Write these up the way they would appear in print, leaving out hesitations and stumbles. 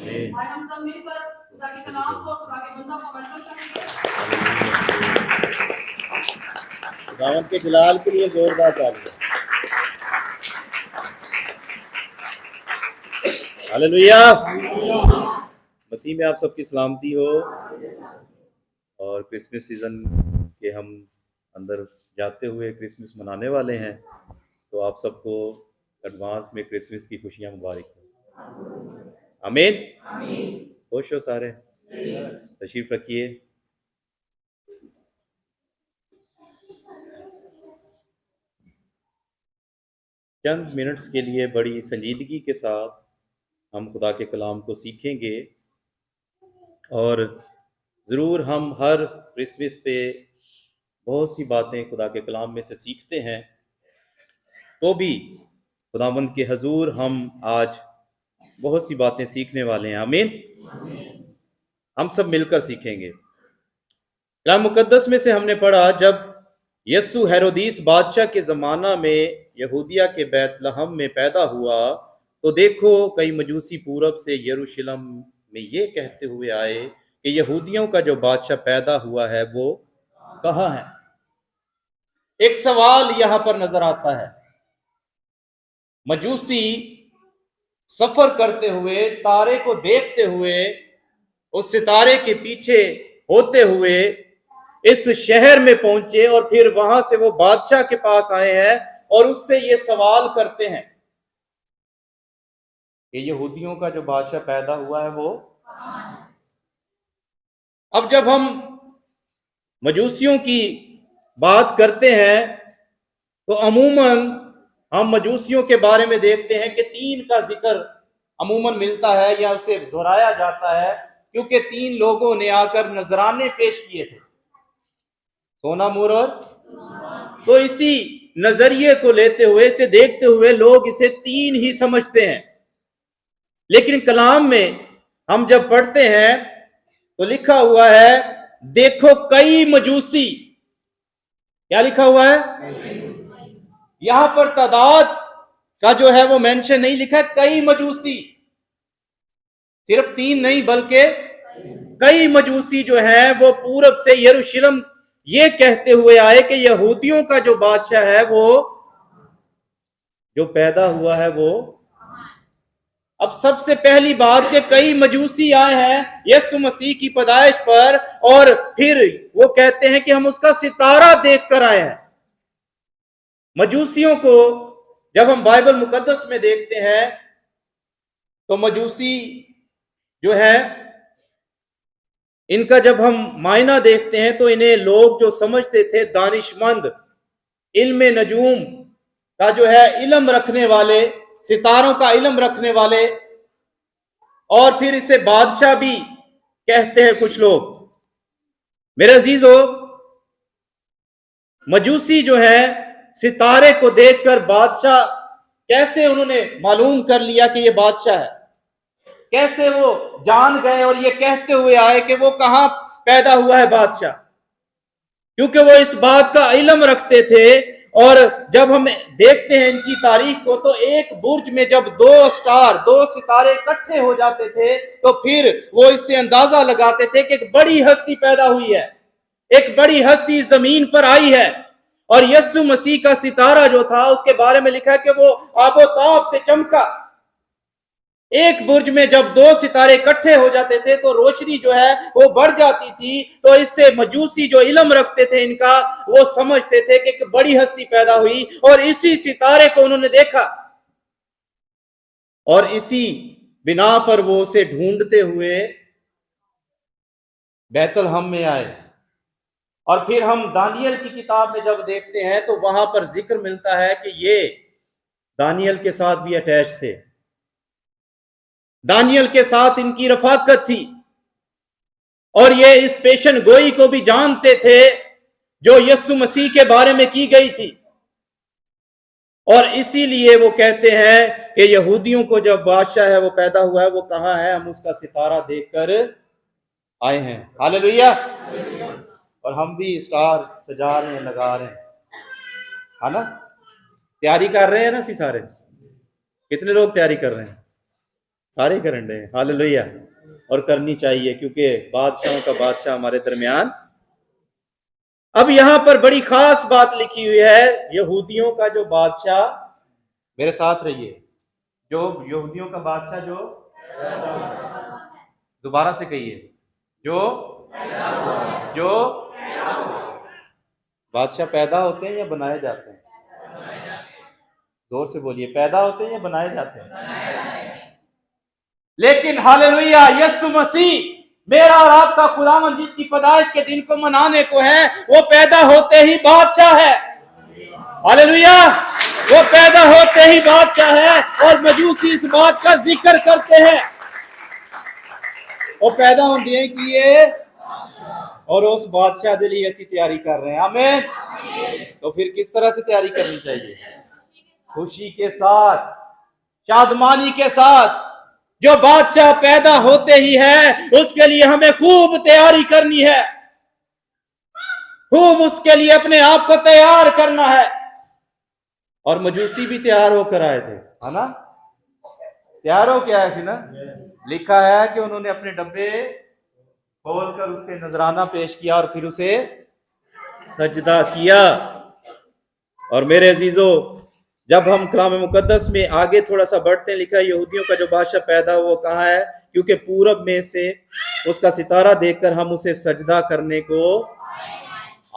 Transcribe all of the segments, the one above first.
आए हम सब मिलकर खुदा के कलाम को, खुदा के बंदा को मंजूर करेंगे। खुदावंद के जलाल के लिए जोरदार तालियां। हालेलुया। मसीह में आप सबकी सलामती हो। और क्रिसमस सीजन के हम अंदर जाते हुए क्रिसमस मनाने वाले हैं, तो आप सबको एडवांस में क्रिसमस की खुशियां मुबारक हो। आमीन। खुश हो सारे? तशरीफ रखिए। चंद मिनट्स के लिए बड़ी संजीदगी के साथ हम खुदा के कलाम को सीखेंगे, और ज़रूर हम हर क्रिसमस पे बहुत सी बातें खुदा के कलाम में से सीखते हैं, तो भी खुदावंद के हजूर हम आज बहुत सी बातें सीखने वाले हैं। आमीन। हम सब मिलकर सीखेंगे। कलाम मुकद्दस में से हमने पढ़ा, जब यस्सु हेरोदीस बादशाह के ज़माना में यहूदिया के बैतलहम में पैदा हुआ, तो देखो कई मजूसी पूरब से यरूशलेम में ये कहते हुए आए कि यहूदियों का जो बादशाह पैदा हुआ है वो कहाँ है। एक सवाल यहां पर नजर आता है। मजूसी सफर करते हुए, तारे को देखते हुए, उस सितारे के पीछे होते हुए इस शहर में पहुंचे, और फिर वहां से वो बादशाह के पास आए हैं और उससे ये सवाल करते हैं कि यहूदियों का जो बादशाह पैदा हुआ है वो। अब जब हम मजूसियों की बात करते हैं तो अमूमन हम मजूसियों के बारे में देखते हैं कि 3 का जिक्र अमूमन मिलता है या उसे दोहराया जाता है, क्योंकि 3 लोगों ने आकर नजराने पेश किए थे, सोना, मूर और। तो इसी नजरिए को लेते हुए, इसे देखते हुए लोग इसे 3 ही समझते हैं। लेकिन कलाम में हम जब पढ़ते हैं तो लिखा हुआ है, देखो कई मजूसी। क्या लिखा हुआ है? यहां पर तादाद का जो है वो मेंशन नहीं लिखा, कई मजूसी। सिर्फ 3 नहीं बल्कि कई मजूसी जो है वो पूरब से यरूशलेम ये कहते हुए आए कि यहूदियों का जो बादशाह है वो जो पैदा हुआ है वो। अब सबसे पहली बात कि कई मजूसी आए हैं यीशु मसीह की पैदाइश पर, और फिर वो कहते हैं कि हम उसका सितारा देखकर आए हैं। मजूसियों को जब हम बाइबल मुकद्दस में देखते हैं तो मजूसी जो है, इनका जब हम मायना देखते हैं तो इन्हें लोग जो समझते थे दानिशमंद, इल्म नजूम का जो है इल्म रखने वाले, सितारों का इल्म रखने वाले, और फिर इसे बादशाह भी कहते हैं कुछ लोग। मेरे अजीजों, मजूसी जो है सितारे को देखकर बादशाह, कैसे उन्होंने मालूम कर लिया कि ये बादशाह है, कैसे वो जान गए और ये कहते हुए आए कि वो कहां पैदा हुआ है बादशाह, क्योंकि वो इस बात का इल्म रखते थे। और जब हम देखते हैं इनकी तारीख को, तो एक बुर्ज में जब 2 स्टार, 2 सितारे इकट्ठे हो जाते थे, तो फिर वो इससे अंदाजा लगाते थे कि एक बड़ी हस्ती पैदा हुई है, एक बड़ी हस्ती जमीन पर आई है। और यीशु मसीह का सितारा जो था उसके बारे में लिखा है कि वो आबोताब से चमका। एक बुर्ज में जब 2 सितारे इकट्ठे हो जाते थे तो रोशनी जो है वो बढ़ जाती थी। तो इससे मजूसी जो इल्म रखते थे इनका, वो समझते थे कि एक बड़ी हस्ती पैदा हुई, और इसी सितारे को उन्होंने देखा, और इसी बिना पर वो उसे ढूंढते हुए बैतलहम में आए। और फिर हम दानियल की किताब में जब देखते हैं तो वहां पर जिक्र मिलता है कि ये दानियल के साथ भी अटैच थे, दानियल के साथ इनकी रफाकत थी, और ये इस पेशन गोई को भी जानते थे जो यीशु मसीह के बारे में की गई थी। और इसीलिए वो कहते हैं कि यहूदियों को जो बादशाह है वो पैदा हुआ है, वो कहां है, हम उसका सितारा देखकर आए हैं। हालेलुया। और हम भी स्टार सजा रहे हैं, लगा रहे हैं, है ना, तैयारी कर रहे हैं ना। सारे कितने लोग तैयारी कर रहे हैं? सारे करन डे हालेलुया, और करनी चाहिए क्योंकि बादशाहों का बादशाह हमारे दरमियान। अब यहां पर बड़ी खास बात लिखी हुई है, यहूदियों का जो बादशाह, मेरे साथ रहिए, जो यहूदियों का बादशाह जो, दोबारा से कहिए, जो बादशाह पैदा होते हैं या बनाए जाते हैं? जोर से बोलिए, पैदा होते हैं या बनाए जाते हैं? लेकिन हालेलुया, यीशु मसीह मेरा और आपका खुदावन जिसकी पैदाइश के दिन को मनाने को है, वो पैदा होते ही बादशाह है। हालेलुया, वो पैदा होते ही बादशाह है। और मजूसी इस बात का जिक्र करते हैं, वो पैदा होने की है और उस बादशाह के लिए ऐसी तैयारी कर रहे हैं। आमीन। तो फिर किस तरह से तैयारी करनी चाहिए? खुशी के साथ, शादमानी के साथ। जो बादशाह पैदा होते ही है, उसके लिए हमें खूब तैयारी करनी है, खूब उसके लिए अपने आप को तैयार करना है। और मजूसी भी तैयार होकर आए थे, है ना? तैयार हो क्या है ना? लिखा है कि उन्होंने अपने डब्बे खोलकर उसके नजराना पेश किया और फिर उसे सजदा किया। और मेरे अजीजों, जब हम कलाम मुकद्दस में आगे थोड़ा सा बढ़ते हैं, लिखा है यहूदियों का जो बादशाह पैदा हुआ, वो कहाँ है? क्योंकि पूरब में से उसका सितारा देखकर हम उसे सजदा करने को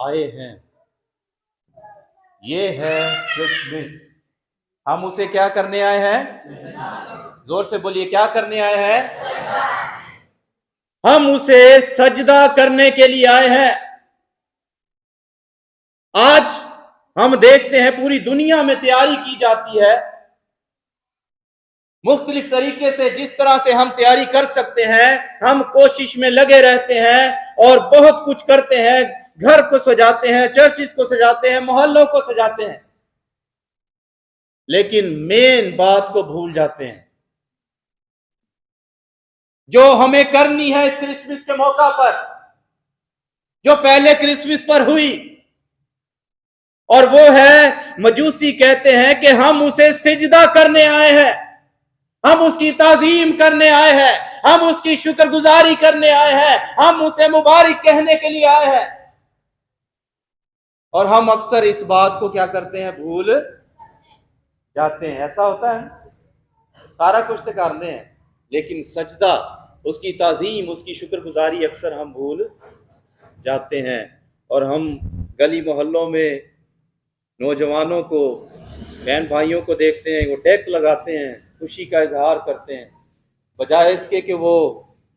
आए हैं। ये है क्रिसमस। हम उसे क्या करने आए हैं? जोर से बोलिए, क्या करने आए हैं? हम उसे सजदा करने के लिए आए हैं। आज हम देखते हैं पूरी दुनिया में तैयारी की जाती है, मुख्तलिफ तरीके से। जिस तरह से हम तैयारी कर सकते हैं, हम कोशिश में लगे रहते हैं और बहुत कुछ करते हैं। घर को सजाते हैं, चर्चिस को सजाते हैं, मोहल्लों को सजाते हैं, लेकिन मेन बात को भूल जाते हैं जो हमें करनी है इस क्रिसमस के मौका पर, जो पहले क्रिसमस पर हुई। और वो है, मजूसी कहते हैं कि हम उसे सिजदा करने आए हैं, हम उसकी ताजीम करने आए हैं, हम उसकी शुक्रगुजारी करने आए हैं, हम उसे मुबारक कहने के लिए आए हैं। और हम अक्सर इस बात को क्या करते हैं? भूल जाते हैं। ऐसा होता है, सारा कुछ तो करते हैं, लेकिन सजदा, उसकी ताजीम, उसकी शुक्रगुजारी अक्सर हम भूल जाते हैं। और हम गली मोहल्लों में नौजवानों को, बहन भाइयों को देखते हैं, वो डेक लगाते हैं, खुशी का इजहार करते हैं, बजाय इसके कि वो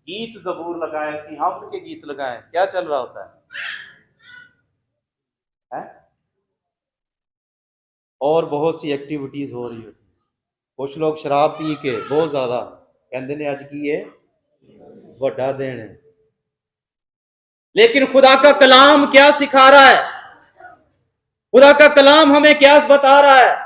गीत ज़बूर लगाएं, ऐसी हमद के गीत लगाएं। क्या चल रहा होता है? और बहुत सी एक्टिविटीज हो रही होती। कुछ लोग शराब पी के बहुत ज्यादा कहते ने अज की है वड्डा दिन है। लेकिन खुदा का कलाम क्या सिखा रहा है? खुदा का कलाम हमें क्या बता रहा है?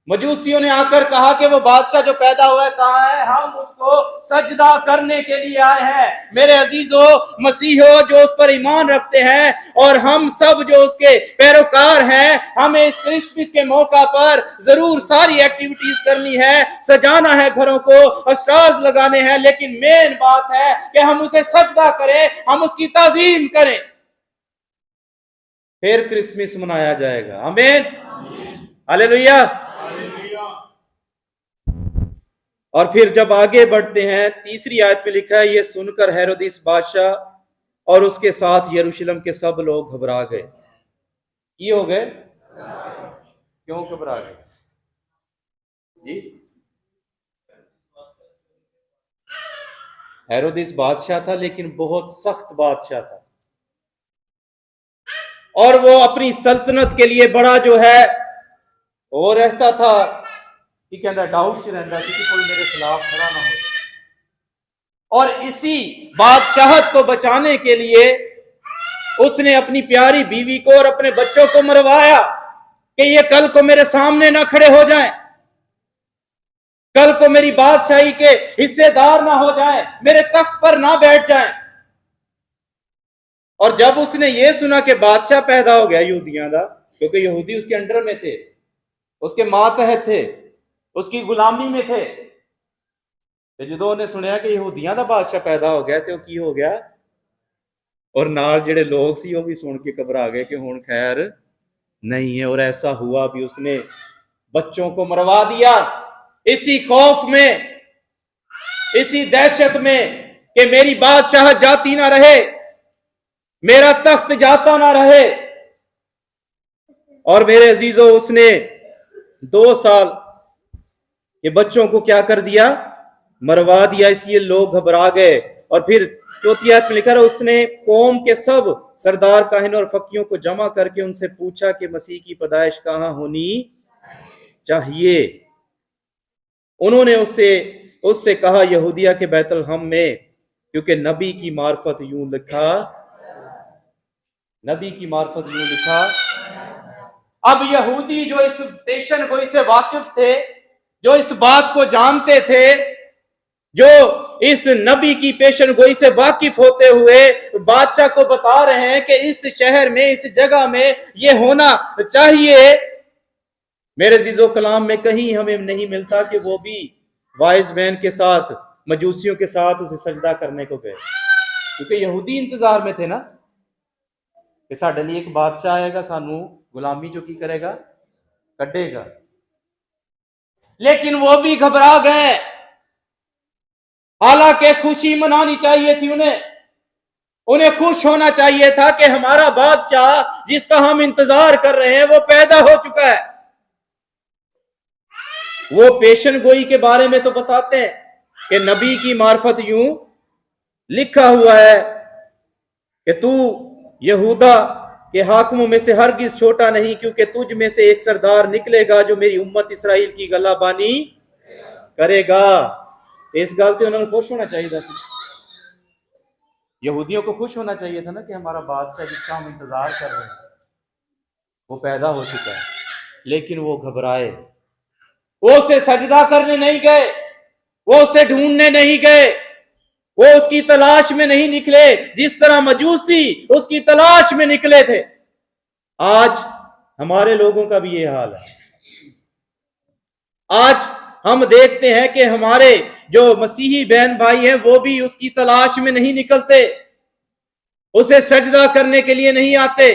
मजूसियों ने आकर कहा कि वो बादशाह जो पैदा हुआ है कहाँ है? हम उसको सजदा करने के लिए आए हैं। मेरे अजीजों, मसीहो जो उस पर ईमान रखते हैं और हम सब जो उसके पैरोकार हैं, हमें इस क्रिसमस के मौका पर जरूर सारी एक्टिविटीज करनी है, सजाना है घरों को, स्टार्स लगाने हैं, लेकिन मेन बात है कि हम उसे सजदा करें, हम उसकी ताजीम करें, फिर क्रिसमस मनाया जाएगा। आमीन, हालेलुया। और फिर जब आगे बढ़ते हैं, तीसरी आयत में लिखा है, ये सुनकर हेरोदिस बादशाह और उसके साथ यरूशलेम के सब लोग घबरा गए। ये हो गए, क्यों घबरा गए जी? हेरोदिस बादशाह था, लेकिन बहुत सख्त बादशाह था, और वो अपनी सल्तनत के लिए बड़ा जो है वो रहता था कि कहता डाउट च रहता कि कोई मेरे खिलाफ खड़ा ना हो जाए। और इसी बादशाहत को बचाने के लिए उसने अपनी प्यारी बीवी को और अपने बच्चों को मरवाया कि ये कल को मेरे सामने ना खड़े हो जाएं, कल को मेरी बादशाही के हिस्सेदार ना हो जाएं, मेरे तख्त पर ना बैठ जाएं। और जब उसने ये सुना कि बादशाह पैदा हो गया यहूदियों का, क्योंकि यहूदी उसके अंडर में थे, उसके मातहत थे, उसकी गुलामी में थे, ਤੇ ਜਦੋਂ ਉਹਨੇ ਸੁਣਿਆ ਕਿ ਯਹੂਦੀਆਂ ਦਾ ਬਾਦਸ਼ਾਹ ਪੈਦਾ ਹੋ ਗਿਆ ਤੇ ਉਹ ਕੀ ਹੋ ਗਿਆ, और नाल जेड़े लोग सी वो भी सुन के घबरा गए कि हुण खैर नहीं है। और ऐसा हुआ भी, उसने बच्चों को मरवा दिया इसी खौफ में, इसी दहशत में कि मेरी बादशाह जाती ना रहे, मेरा तख्त जाता ना रहे। और मेरे अजीजों, उसने 2 साल ये बच्चों को क्या कर दिया, मरवा दिया। इसलिए लोग घबरा गए। और फिर चौथी आयत में लिखा है, उसने कौम के सब सरदार, काहिन और फकीयों को जमा करके उनसे पूछा कि मसीह की पैदाइश कहां होनी चाहिए। उन्होंने उससे कहा, यहूदिया के बैतलहम में, क्योंकि नबी की मार्फत यूं लिखा। अब यहूदी जो इस पेशन गोई से वाकिफ थे, जो इस बात को जानते थे, जो इस नबी की पेशन गोई से वाकिफ होते हुए बादशाह को बता रहे हैं कि इस शहर में, इस जगह में ये होना चाहिए। मेरे जीजो, कलाम में कहीं हमें नहीं मिलता कि वो भी वाइज मैन के साथ, मजूसियों के साथ उसे सजदा करने को गए, क्योंकि यहूदी इंतजार में थे ना कि साडे लिए एक बादशाह आएगा, सानू गुलामी जो की करेगा, कटेगा। लेकिन वो भी घबरा गए। हालांकि खुशी मनानी चाहिए थी उन्हें खुश होना चाहिए था कि हमारा बादशाह जिसका हम इंतजार कर रहे हैं वो पैदा हो चुका है। वो पेशन गोई के बारे में तो बताते हैं कि नबी की मार्फत यूं लिखा हुआ है कि तू यहूदा के हाकिमों में से हरगिज छोटा नहीं, क्योंकि तुझ में से एक सरदार निकलेगा जो मेरी उम्मत इसराइल की गलाबानी करेगा। इस गल से उन्होंने खुश होना चाहिए था। यहूदियों को खुश होना चाहिए था ना कि हमारा बादशाह जिसका हम इंतजार कर रहे हैं वो पैदा हो चुका है। लेकिन वो घबराए, वो उसे सजदा करने नहीं गए, वो उसे ढूंढने नहीं गए, वो उसकी तलाश में नहीं निकले जिस तरह मजूसी उसकी तलाश में निकले थे। आज हमारे लोगों का भी ये हाल है। आज हम देखते हैं कि हमारे जो मसीही बहन भाई हैं वो भी उसकी तलाश में नहीं निकलते, उसे सजदा करने के लिए नहीं आते।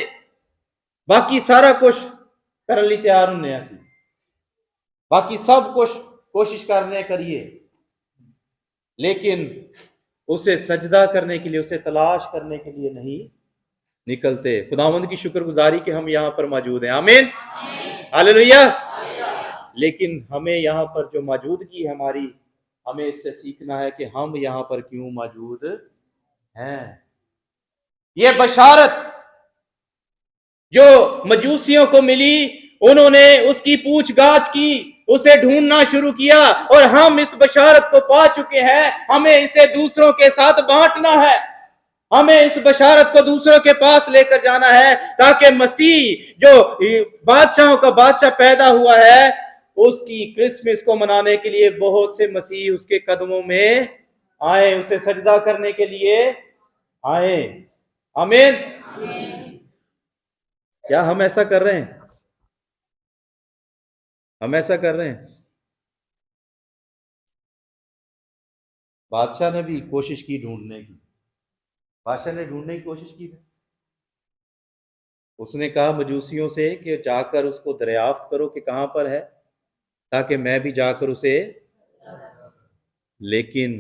बाकी सारा कुछ करने लिए तैयार होने ऐसी, बाकी सब कुछ कोशिश करने करिए, लेकिन उसे सजदा करने के लिए, उसे तलाश करने के लिए नहीं निकलते। खुदावंद की शुक्रगुजारी कि हम यहां पर मौजूद हैं। आमीन, हालेलुया। लेकिन हमें यहां पर जो मौजूदगी हमारी, हमें इससे सीखना है कि हम यहां पर क्यों मौजूद हैं। यह बशारत जो मजूसियों को मिली, उन्होंने उसकी पूछगाछ की, उसे ढूंढना शुरू किया, और हम इस बशारत को पा चुके हैं। हमें इसे दूसरों के साथ बांटना है, हमें इस बशारत को दूसरों के पास लेकर जाना है, ताकि मसीह जो बादशाहों का बादशाह पैदा हुआ है, उसकी क्रिसमस को मनाने के लिए बहुत से मसीह उसके कदमों में आए, उसे सजदा करने के लिए आए। आमीन। क्या हम ऐसा कर रहे हैं? हम ऐसा कर रहे हैं? बादशाह ने भी कोशिश की ढूंढने की, बादशाह ने ढूंढने की कोशिश की थी। उसने कहा मजूसियों से कि जाकर उसको दरियाफ्त करो कि कहां पर है, ताकि मैं भी जाकर उसे, लेकिन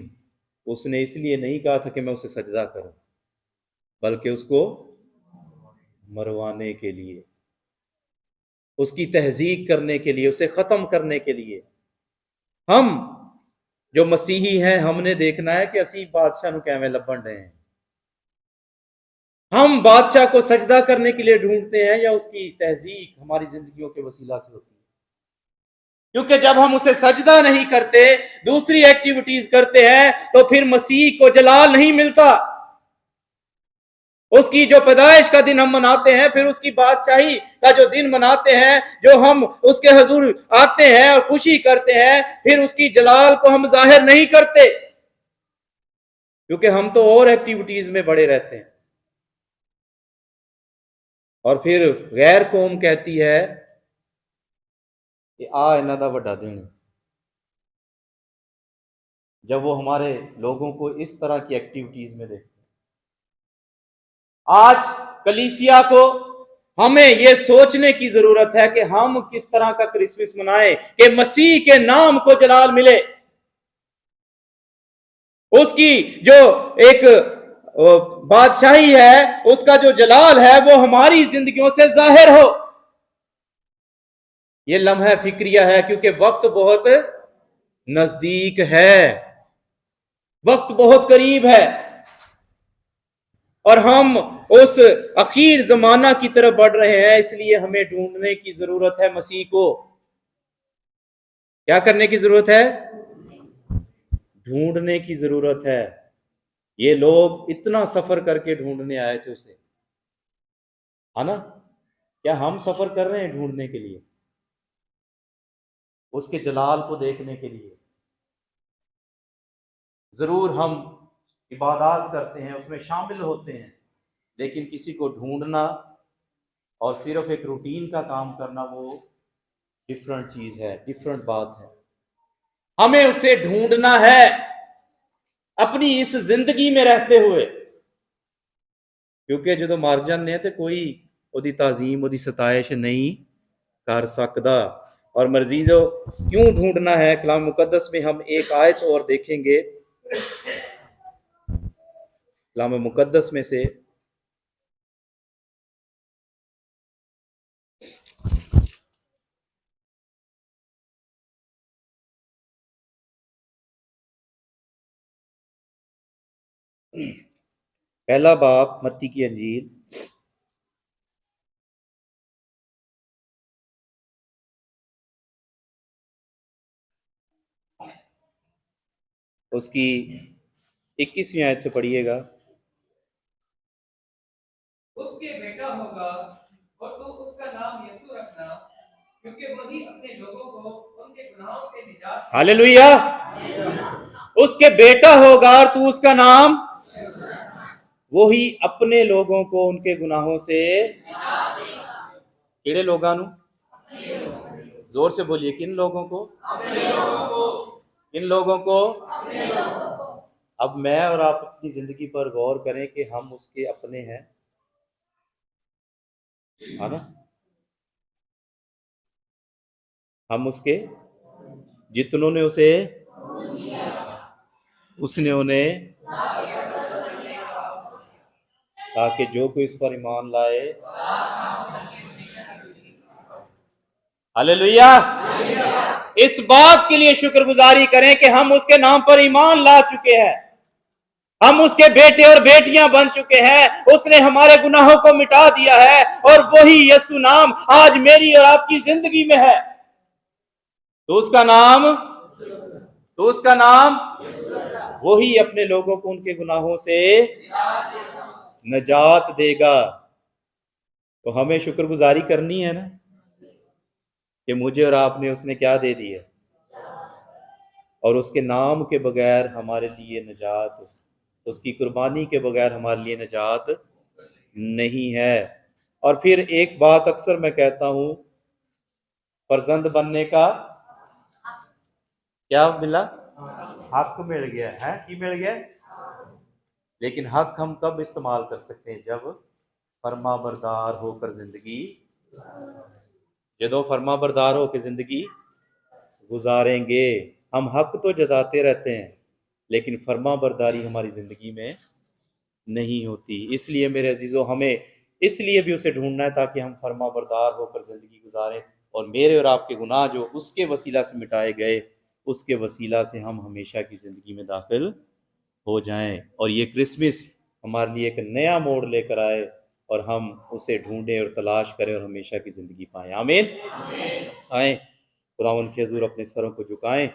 उसने इसलिए नहीं कहा था कि मैं उसे सजदा करूं, बल्कि उसको मरवाने के लिए, उसकी तहजीक करने के लिए, उसे खत्म करने के लिए। हम जो मसीही हैं, हमने देखना है कि असी बादशाह नूं किवें लभण रहे हैं। हम बादशाह को सजदा करने के लिए ढूंढते हैं या उसकी तहजीक हमारी जिंदगियों के वसीला से होती है? क्योंकि जब हम उसे सजदा नहीं करते, दूसरी एक्टिविटीज करते हैं, तो फिर मसीह को जलाल नहीं मिलता। उसकी जो पैदाइश का दिन हम मनाते हैं, फिर उसकी बादशाही का जो दिन मनाते हैं, जो हम उसके हुजूर आते हैं और खुशी करते हैं, फिर उसकी जलाल को हम जाहिर नहीं करते, क्योंकि हम तो और एक्टिविटीज में बड़े रहते हैं। और फिर गैर कौम कहती है कि आ इन्हां दा वड्डा दिन, जब वो हमारे लोगों को इस तरह की एक्टिविटीज में देखते हैं। आज कलीसिया को हमें ये सोचने की जरूरत है कि हम किस तरह का क्रिसमस मनाएं कि मसीह के नाम को जलाल मिले, उसकी जो एक बादशाही है, उसका जो जलाल है वो हमारी जिंदगियों से जाहिर हो। ये लम्हा फिक्रिया है, क्योंकि वक्त बहुत नजदीक है, वक्त बहुत करीब है और हम उस आखिर जमाना की तरफ बढ़ रहे हैं। इसलिए हमें ढूंढने की जरूरत है मसीह को। क्या करने की जरूरत है? ढूंढने की जरूरत है। ये लोग इतना सफर करके ढूंढने आए थे उसे, है ना? क्या हम सफर कर रहे हैं ढूंढने के लिए, उसके जलाल को देखने के लिए? जरूर हम इबादत करते हैं, उसमें शामिल होते हैं, लेकिन किसी को ढूंढना और सिर्फ एक रूटीन का काम करना वो डिफरेंट चीज है, डिफरेंट बात है। हमें उसे ढूंढना है अपनी इस जिंदगी में रहते हुए, क्योंकि जो मर जाने ते कोई ओदी ताजीम, ओदी सताइश नहीं कर सकता। और मर्जीजो क्यों ढूंढना है? कलाम मुकद्दस में हम एक आयत और देखेंगे, कलाम मुकद्दस में से पहला बाब मत्ती की अंजील उसकी 21वीं आयत से पढ़िएगा। उसके बेटा होगा और तू उसका नाम यीशु रखना, क्योंकि वही अपने लोगों को उनके गुनाहों से निजात। हालेलुया। उसके बेटा होगा और तू उसका नाम, वही अपने लोगों को उनके गुनाहों से, किड़े लोगां नू? जोर से बोलिए, किन लोगों को? किन लोगों को? अब मैं और आप अपनी जिंदगी पर गौर करें कि हम उसके अपने हैं, है ना? हम उसके, जितनों ने उसे, उसने उन्हें, ताकि जो कोई इस पर ईमान लाए। हालेलुया। इस बात के लिए शुक्रगुजारी करें कि हम उसके नाम पर ईमान ला चुके हैं, हम उसके बेटे और बेटियां बन चुके हैं, उसने हमारे गुनाहों को मिटा दिया है और वही यीशु नाम आज मेरी और आपकी जिंदगी में है। तो उसका नाम वही अपने लोगों को उनके गुनाहों से नजात देगा। तो हमें शुक्रगुजारी करनी है ना कि मुझे और आपने उसने क्या दे दिया, और उसके नाम के बगैर हमारे लिए नजात, उसकी कुर्बानी के बगैर हमारे लिए नजात नहीं है। और फिर एक बात अक्सर मैं कहता हूं, फर्जंद बनने का क्या मिला? हक मिल गया है कि मिल गया। लेकिन हक हम कब इस्तेमाल कर सकते हैं? जब फर्मा बरदार होकर जिंदगी, जो फर्मा बरदार होकर जिंदगी गुजारेंगे। हम हक तो जताते रहते हैं, लेकिन फर्मा बरदारी हमारी जिंदगी में नहीं होती। इसलिए मेरे अजीजों, हमें इसलिए भी उसे ढूंढना है ताकि हम फर्मा बरदार होकर जिंदगी गुजारें और मेरे और आपके गुनाह जो उसके वसीला से मिटाए गए, उसके वसीला से हम हमेशा की ज़िंदगी में दाखिल हो जाएं और ये क्रिसमस हमारे लिए एक नया मोड़ लेकर आए और हम उसे ढूंढें और तलाश करें और हमेशा की ज़िंदगी पाएं। आमीन। आएँ खुदावंद के हुज़ूर अपने सरों को झुकाएं।